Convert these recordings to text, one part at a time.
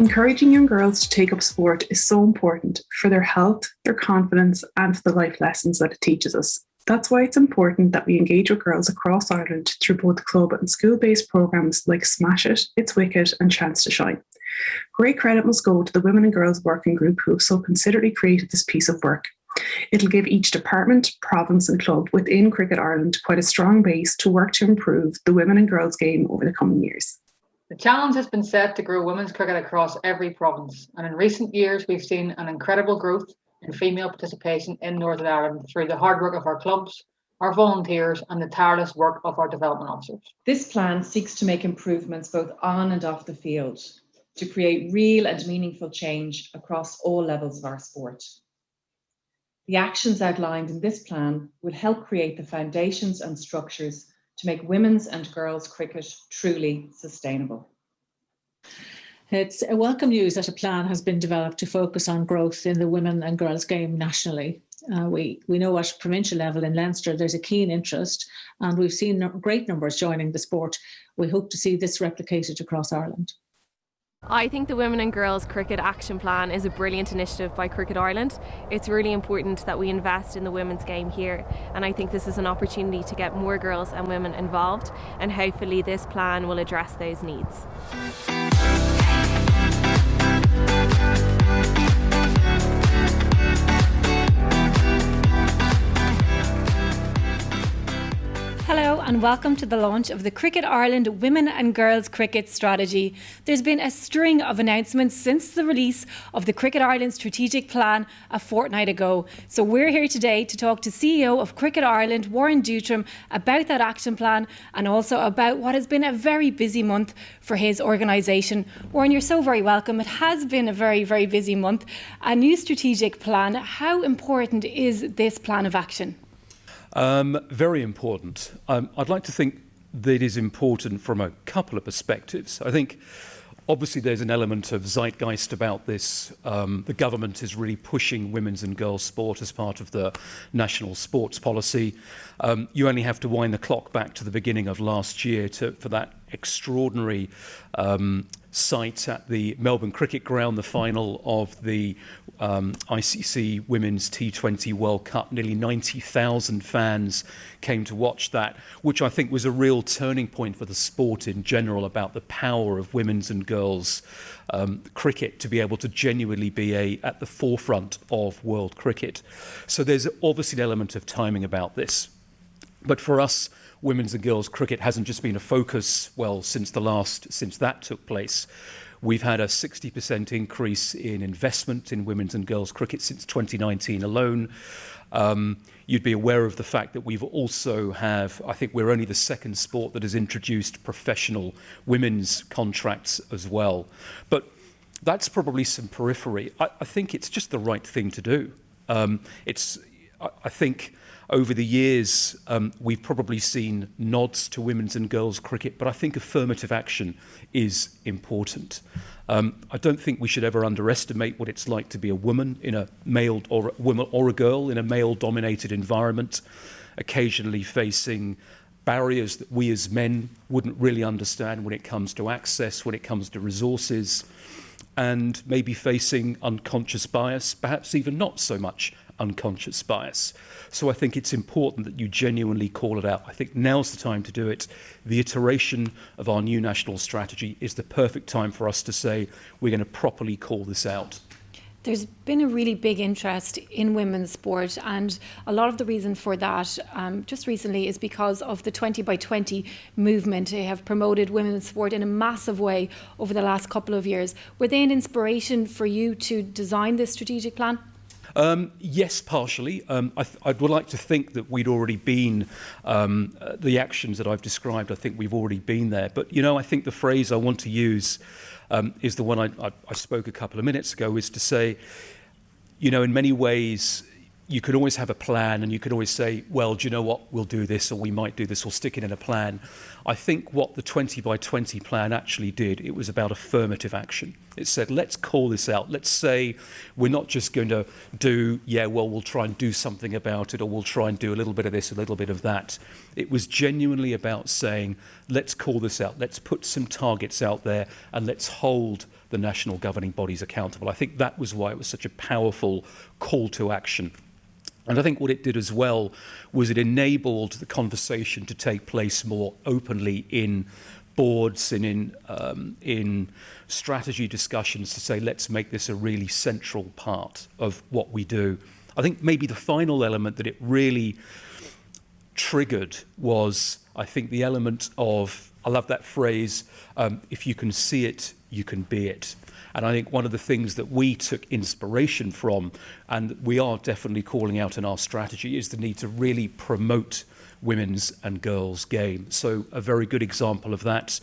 Encouraging young girls to take up sport is so important for their health, their confidence, and for the life lessons that it teaches us. That's why it's important that we engage with girls across Ireland through both club and school-based programmes like Smash It, It's Wicked and Chance to Shine. Great credit must go to the Women and Girls Working Group who have so considerately created this piece of work. It'll give each department, province and club within Cricket Ireland quite a strong base to work to improve the women and girls game over the coming years. The challenge has been set to grow women's cricket across every province, and in recent years we've seen an incredible growth in female participation in Northern Ireland through the hard work of our clubs, our volunteers and the tireless work of our development officers. This plan seeks to make improvements both on and off the field to create real and meaningful change across all levels of our sport. The actions outlined in this plan will help create the foundations and structures to make women's and girls' cricket truly sustainable. It's a welcome news that a plan has been developed to focus on growth in the women and girls game nationally. We know at provincial level in Leinster there's a keen interest and we've seen great numbers joining the sport. We hope to see this replicated across Ireland. I think the Women and Girls Cricket Action Plan is a brilliant initiative by Cricket Ireland. It's really important that we invest in the women's game here, and I think this is an opportunity to get more girls and women involved, and hopefully this plan will address those needs. Hello and welcome to the launch of the Cricket Ireland Women and Girls Cricket Strategy. There's been a string of announcements since the release of the Cricket Ireland Strategic Plan a fortnight ago. So we're here today to talk to CEO of Cricket Ireland, Warren Deutrom, about that action plan and also about what has been a very busy month for his organisation. Warren, you're so very welcome. It has been a very, very busy month. A new strategic plan. How important is this plan of action? Very important. I'd like to think that it is important from a couple of perspectives. I think obviously there's an element of zeitgeist about this. The government is really pushing women's and girls' sport as part of the national sports policy. You only have to wind the clock back to the beginning of last year for that extraordinary sight at the Melbourne Cricket Ground, the final of the ICC Women's T20 World Cup. Nearly 90,000 fans came to watch that, which I think was a real turning point for the sport in general about the power of women's and girls cricket to be able to genuinely be at the forefront of world cricket. So there's obviously an element of timing about this. But for us, women's and girls cricket hasn't just been a focus, since that took place. We've had a 60% increase in investment in women's and girls cricket since 2019 alone. You'd be aware of the fact that we've also I think we're only the second sport that has introduced professional women's contracts as well. But that's probably some periphery. I think it's just the right thing to do. I think over the years, we've probably seen nods to women's and girls cricket, but I think affirmative action is important. I don't think we should ever underestimate what it's like to be a woman in a male or a girl in a male-dominated environment, occasionally facing barriers that we as men wouldn't really understand when it comes to access, when it comes to resources, and maybe facing unconscious bias, perhaps even not so much unconscious bias. So I think it's important that you genuinely call it out. I think now's the time to do it. The iteration of our new national strategy is the perfect time for us to say we're going to properly call this out. There's been a really big interest in women's sport, and a lot of the reason for that just recently is because of the 20 by 20 movement. They have promoted women's sport in a massive way over the last couple of years. Were they an inspiration for you to design this strategic plan? Yes, partially. I would like to think that we'd already been, the actions that I've described, I think we've already been there. But, I think the phrase I want to use is the one I spoke a couple of minutes ago, is to say, in many ways, you could always have a plan and you could always say, well, do you know what, we'll do this or we might do this or stick it in a plan. I think what the 20 by 20 plan actually did, it was about affirmative action. It said, let's call this out. Let's say we're not just going to do, we'll try and do something about it or we'll try and do a little bit of this, a little bit of that. It was genuinely about saying, let's call this out. Let's put some targets out there and let's hold the national governing bodies accountable. I think that was why it was such a powerful call to action. And I think what it did as well was it enabled the conversation to take place more openly in boards and in strategy discussions to say, let's make this a really central part of what we do. I think maybe the final element that it really triggered was, I think, the element of, I love that phrase, if you can see it, you can be it. And I think one of the things that we took inspiration from, and we are definitely calling out in our strategy, is the need to really promote women's and girls' game. So a very good example of that,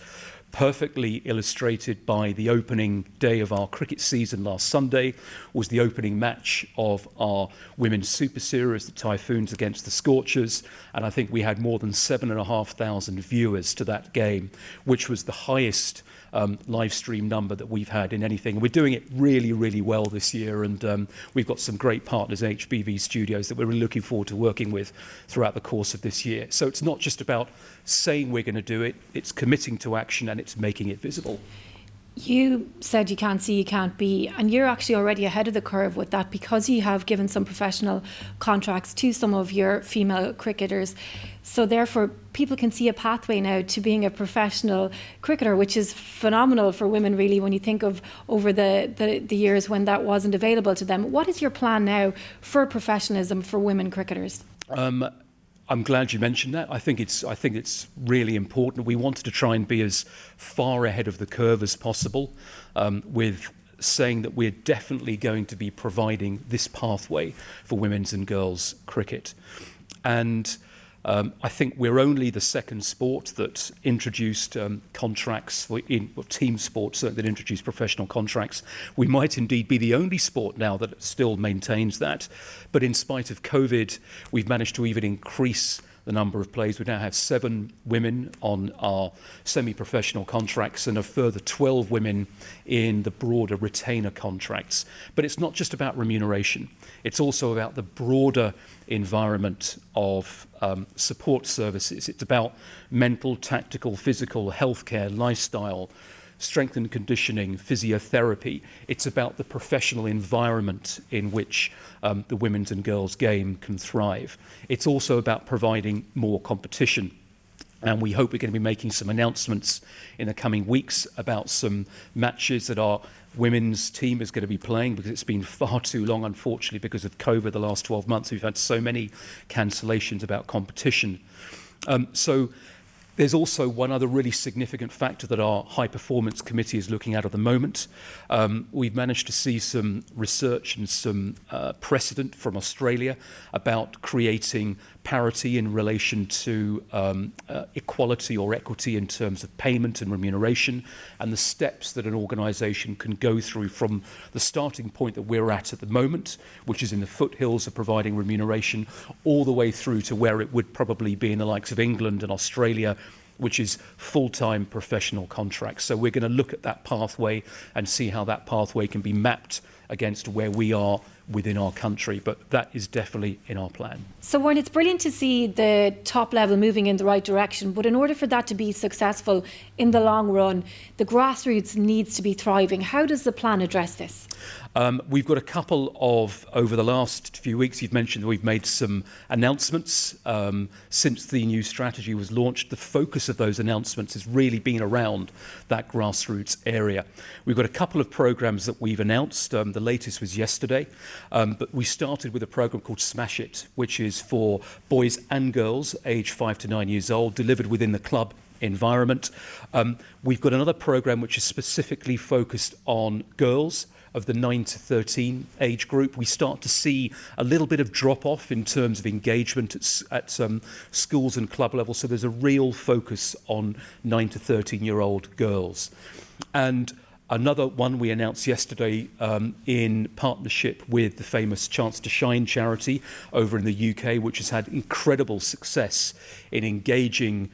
perfectly illustrated by the opening day of our cricket season last Sunday, was the opening match of our Women's Super Series, the Typhoons against the Scorchers. And I think we had more than 7,500 viewers to that game, which was the highest live stream number that we've had in anything. We're doing it really, really well this year, and we've got some great partners in HBV Studios that we're really looking forward to working with throughout the course of this year. So it's not just about saying we're going to do it, it's committing to action and it's making it visible. You said you can't see, you can't be, and you're actually already ahead of the curve with that because you have given some professional contracts to some of your female cricketers. So therefore, people can see a pathway now to being a professional cricketer, which is phenomenal for women, really, when you think of over the years when that wasn't available to them. What is your plan now for professionalism for women cricketers? I'm glad you mentioned that. I think it's really important. We wanted to try and be as far ahead of the curve as possible, with saying that we're definitely going to be providing this pathway for women's and girls' cricket. And I think we're only the second sport that introduced contracts team sports that introduced professional contracts. We might indeed be the only sport now that still maintains that. But in spite of COVID, we've managed to even increase the number of players. We now have 7 women on our semi-professional contracts and a further 12 women in the broader retainer contracts. But it's not just about remuneration. It's also about the broader environment of support services. It's about mental, tactical, physical, healthcare, lifestyle, strength and conditioning, physiotherapy. It's about the professional environment in which the women's and girls' game can thrive. It's also about providing more competition. And we hope we're going to be making some announcements in the coming weeks about some matches that our women's team is going to be playing, because it's been far too long, unfortunately, because of COVID the last 12 months. We've had so many cancellations about competition. So there's also one other really significant factor that our high performance committee is looking at the moment. We've managed to see some research and some precedent from Australia about creating parity in relation to equality or equity in terms of payment and remuneration, and the steps that an organisation can go through from the starting point that we're at the moment, which is in the foothills of providing remuneration, all the way through to where it would probably be in the likes of England and Australia, which is full-time professional contracts. So we're going to look at that pathway and see how that pathway can be mapped against where we are within our country, but that is definitely in our plan. So Warren, it's brilliant to see the top level moving in the right direction, but in order for that to be successful in the long run, the grassroots needs to be thriving. How does the plan address this? We've got a couple of, over the last few weeks, you've mentioned that we've made some announcements since the new strategy was launched. The focus of those announcements has really been around that grassroots area. We've got a couple of programs that we've announced. The latest was yesterday, but we started with a program called Smash It, which is for boys and girls aged 5 to 9 years old, delivered within the club environment. We've got another program which is specifically focused on girls of the 9 to 13 age group. We start to see a little bit of drop off in terms of engagement at schools and club level. So there's a real focus on 9 to 13-year-old girls. And another one we announced yesterday in partnership with the famous Chance to Shine charity over in the UK, which has had incredible success in engaging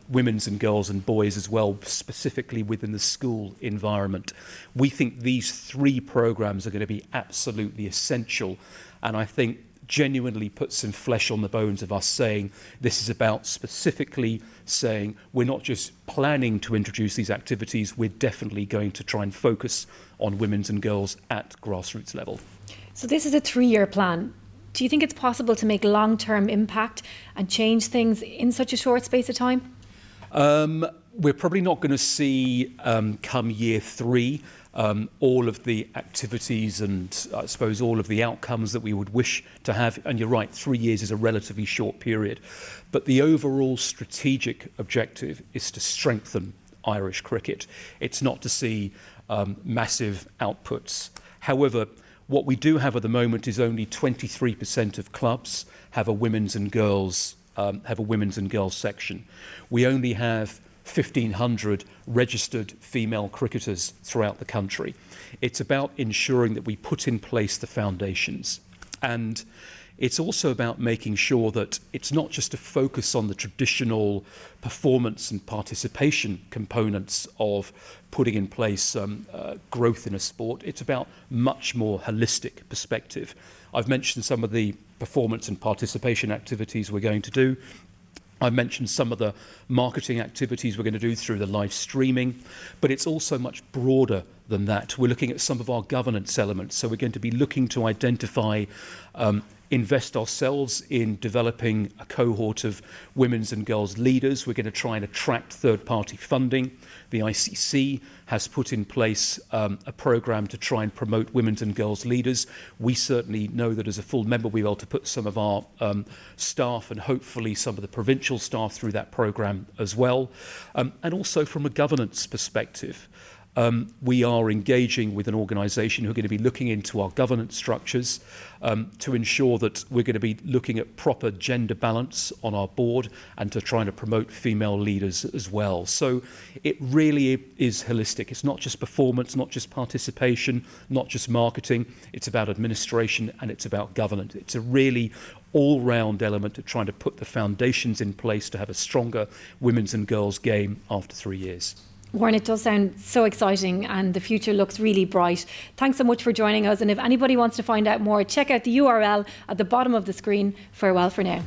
women's and girls and boys as well, specifically within the school environment. We think these 3 programs are going to be absolutely essential. And I think genuinely put some flesh on the bones of us saying this is about specifically saying we're not just planning to introduce these activities, we're definitely going to try and focus on women's and girls at grassroots level. So this is a 3-year plan. Do you think it's possible to make long-term impact and change things in such a short space of time? We're probably not going to see come year 3 all of the activities and I suppose all of the outcomes that we would wish to have. And you're right, 3 years is a relatively short period. But the overall strategic objective is to strengthen Irish cricket. It's not to see massive outputs. However, what we do have at the moment is only 23% of clubs have a women's and girls section. We only have 1,500 registered female cricketers throughout the country. It's about ensuring that we put in place the foundations. And it's also about making sure that it's not just a focus on the traditional performance and participation components of putting in place growth in a sport. It's about much more holistic perspective. I've mentioned some of the performance and participation activities we're going to do. I mentioned some of the marketing activities we're going to do through the live streaming, but it's also much broader than that. We're looking at some of our governance elements. So we're going to be looking to identify, invest ourselves in developing a cohort of women's and girls leaders. We're going to try and attract third-party funding. The ICC has put in place a programme to try and promote women's and girls leaders. We certainly know that as a full member we're able to put some of our staff and hopefully some of the provincial staff through that programme as well. And also from a governance perspective, we are engaging with an organisation who are going to be looking into our governance structures to ensure that we're going to be looking at proper gender balance on our board and to try to promote female leaders as well. So it really is holistic. It's not just performance, not just participation, not just marketing. It's about administration and it's about governance. It's a really all-round element of trying to put the foundations in place to have a stronger women's and girls game after 3 years. Warren, it does sound so exciting and the future looks really bright. Thanks so much for joining us. And if anybody wants to find out more, check out the URL at the bottom of the screen. Farewell for now.